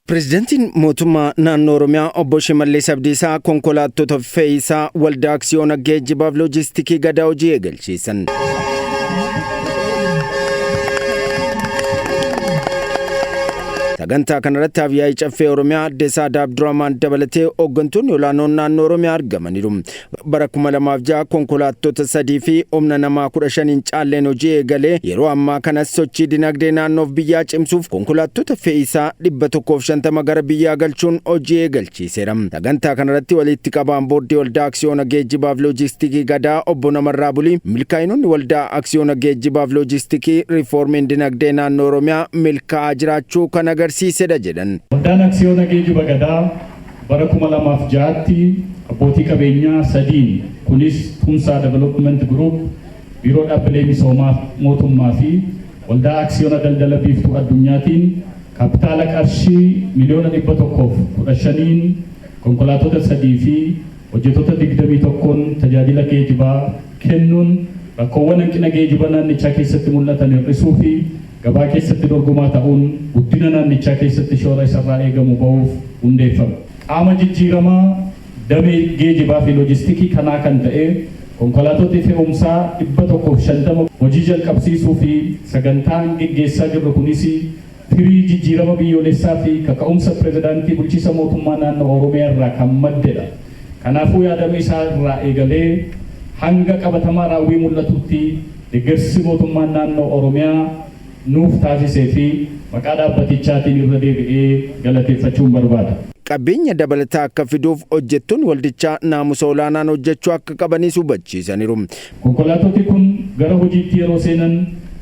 Pireezidaantiin mootummaa naannoo Oromiyaa obbo Shimallis Abdiisaa konkolaattota fe'iisaa waldaa aksiyoona geejjibaaf loojistiikii gadaa hojii eegalchiisan. Sagantaa kanarratti Abiyyaa'ii Caffee Oromiyaa Aadde Saadaa Abdurrahmaan dabalatee hooggantoonni olaanoon naannoo Oromiyaa argamaniiru. Bara 2006 konkolaattota 3 fi humna namaa 15 caalleen hojii eegalee yeroo ammaa kanas sochii dinagdee naannoof biyyaa cimsuuf konkolaattota fe'iisaa 150 gara biyyaa galchuun hojii eegalchiiseera. Sagantaa kanarratti walitti qabaan boordii waldaa aksiyoona geejjibaaf loojistiikii gadaa obbo Namarraa Bulii milkaa'inoonni waldaa aksiyoona geejjibaaf loojistiikii riiformiin dinagdee naannoo Oromiyaa milkaa'aa jiraachuu kan agarsiisedha jedhan. Waldaan aksiyoona geejjiba gadaa bara 2006tti abbootii qabeenyaa sadiin kunis Tumsaa Development Group, Biiroo Dhaabbilee Misoomaa Mootummaa fi waldaa aksiyoona daldala biiftuu addunyaatiin kapitaala qarshii miliyoona 115 konkolaattota 3 fi hojjettoota 21 tajaajila geejjibaa kennuun rakkoowwan hanqina geejjiba naannichaa keessatti mul'atan hir'isuu fi gabaa keessatti dorgomaa ta'uun guddina naannichaa keessatti shoora isarraa eegamu ba'uuf hundeeffame. Qaama jijjiiramaa damee geejjibaa fi loojistiikii kanaa kan ta'e konkolaattota fe'umsaa 150 hojii jalqabsiisuu fi sagantaan geggeessaa jirru kunis firii jijjiirama biyyoolessaa fi kaka'umsa pireezidaantii bulchiinsa mootummaa naannoo Oromiyaa irraa kan maddedha. Kanaafuu yaadame isaa irraa eegalee hanga qabatamaa raawwii mul'atutti deeggarsi mootummaan naannoo Oromiyaa nuuf taasisee fi maqaa dhaabbatichaatiin irra deebi'ee galateeffachuun barbaada. Qabeenya dabalataa akka fiduuf hojjettoonni waldichaa naamusa olaanaan hojjechuu akka qabanis hubachiisaniiru. Konkolaattoti kun gara hojiitti yeroo seenan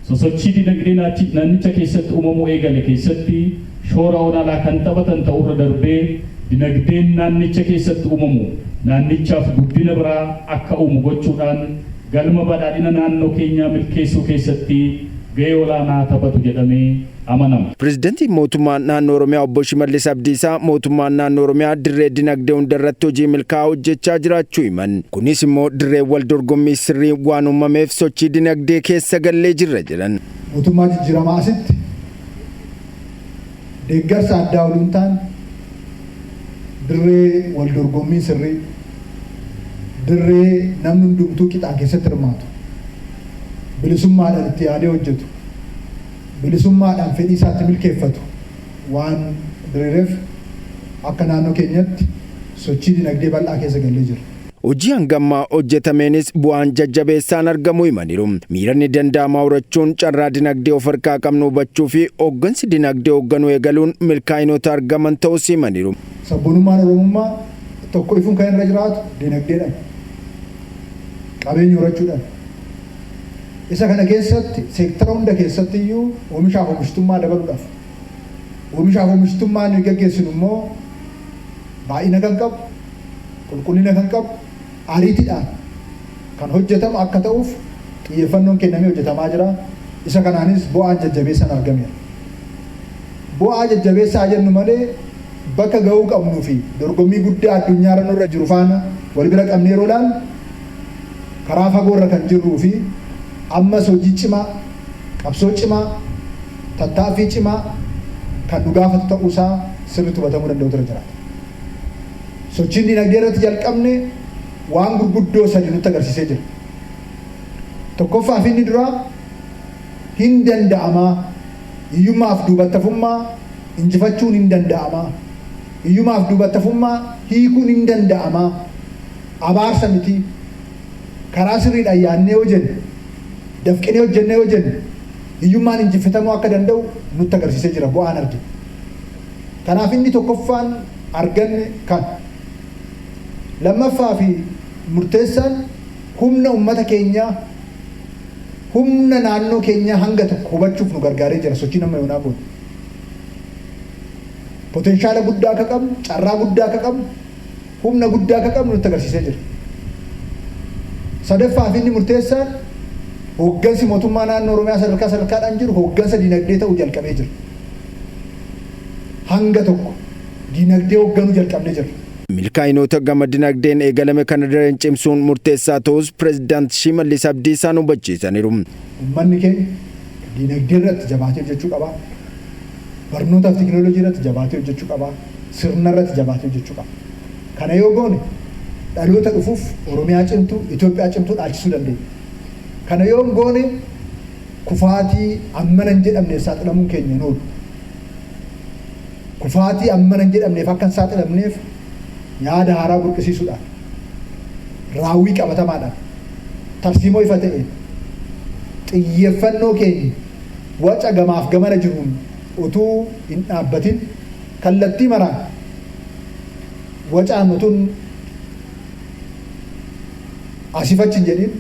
sosochii dinagdee naannicha keessatti uumamuu eegale keessatti shoora olaanaa kan taphatan ta'urra darbee dinagdeen naannicha keessatti uumamu naannichaaf guddina biraa akka uumu gochuudhaan galma badhaadhina naannoo keenyaa milkeessuu keessatti gahee olaanaa taphatu jedhamee amanama. Pireezidaantiin mootummaa naannoo Oromiyaa obbo Shimallis Abdiisaa mootummaan naannoo Oromiyaa dirree dinagdee hundarratti hojii milkaa'aa hojjechaa jiraachuu himan. Kunis immoo dirree wal dorgommii sirrii waan uumameef sochii dinagdee keessa gallee jirra jedhan. Mootummaa jijjiiramaa asitti deeggarsa addaa waliin ta'an dirree wal dorgommii sirrii dirree namni hundumtuu qixaa keessatti hirmaatu. Bilisummaadhaan itti yaadee hojjetu, bilisummaadhaan fedhii isaatti milkeeffatu waan diriireef akka naannoo keenyatti sochii dinagdee bal'aa keessa gallee jira. Hojii hangammaa hojjetameenis bu'aan jajjabeessaan argamuu himaniiru. Miironni danda'amaa horachuun carraa dinagdee of harkaa qabnu hubachuu fi hooggansi dinagdee hoogganuu eegaluun milkaa'inoota argaman ta'us himaniiru. Sabboonummaan Oromummaa tokko ifuun kan irra jiraatu dinagdeedhaan, qabeenya horachuudhaan. Isa kana keessatti seektara hunda keessatti iyyuu oomishaaf oomishtummaa dabaluudhaaf oomishaaf oomishtummaa nuyi gaggeessinu immoo baay'ina kan qabu, qulqullina kan qabu, ariitiidhaan kan hojjetamu akka ta'uuf xiyyeeffannoon kennamee hojjetamaa jira. Isa kanaanis bu'aan jajjabeessaan argameera. Bu'aa jajjabeessaa jennu malee bakka ga'uu qabnuu fi dorgommii guddaa addunyaarra nurra jiru faana wal bira qabnee yeroo ilaallu karaa fagoorra kan jirruu fi ammas hojii cimaa, qabsoo cimaa, tattaaffii cimaa kan nu gaafatu ta'uusaa sirriitti hubatamuu danda'utu irra jiraata. Sochiin dinagdee irratti jalqabne waan gurguddoo sadi nutti agarsiisee jira. Tokkoffaa fi inni duraa hin danda'amaa, hiyyummaaf duubattafummaa injifachuun hin danda'amaa, hiyyummaaf duubattafummaa hiikuun hin danda'amaa, abaarsa miti, karaa sirriidhaan yaadnee hojjenne. Dafqinee hojjennee hojjenne hiyyummaan injifatamuu akka danda'u nutti agarsiisee jira bu'aan argine. Kanaaf inni tokkoffaan arganne kan lammaffaa fi murteessaan humna uummata keenyaa humna naannoo keenyaa hanga tokko hubachuuf nu gargaaree jira sochii nama yoonaa booda. Potenshaala guddaa akka qabnu, carraa guddaa akka qabnu, humna guddaa akka qabnu nutti agarsiisee jira. Sadaffaa fi inni murteessaan hooggansi mootummaa naannoo Oromiyaa sadarkaadhaan jiru hooggansa dinagdee ta'uu jalqabee jira. Hanga tokko dinagdee hoogganuu jalqabnee jira. Milkaa'inoota gama dinagdeen eegalame kana dareen cimsuun murteessaa ta'us Pireezidaant Shimallis Abdiisaan hubachiisaniiru. Uummanni keenya dinagdee irratti jabaatee hojjechuu qaba. barnootaaf teknooloojii irratti jabaatee hojjechuu qaba. Sirna irratti jabaatee hojjechuu qaba. Kana yoo goone dhaloota dhufuuf Oromiyaa cimtuu, Itoophiyaa cimtuu dhaalchisuu dandeenya. Kana yoo goone kufaatii ammana hin jedhamneef saaxilamuun keenya hin oolu. Kufaatii ammana hin jedhamneef akka hin saaxilamneef yaada haaraa burqisiisuudhaan, raawwii qabatamaadhaan, tarsiimoo ifa ta'een, xiyyeeffannoo keenya waca gamaaf gamana jiruun utuu hin dhaabbatin kallattii maraan wacaan utuun asifachi hin jedhin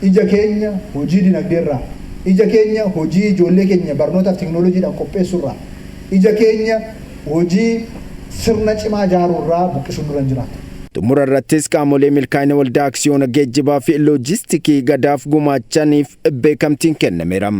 ija keenya hojii dinagdeerraa, ija keenya hojii ijoollee keenya barnootaaf teknooloojiidhaan qopheessuurraa, ija keenya hojii sirna cimaa ijaaruurraa buqqisuun dura hin jiraatu. Xumura irrattis qaamolee milkaa'ina waldaa aksiyoona geejjibaa fi loojiistikii gadaaf gumaachaniif beekamtiin kennameera.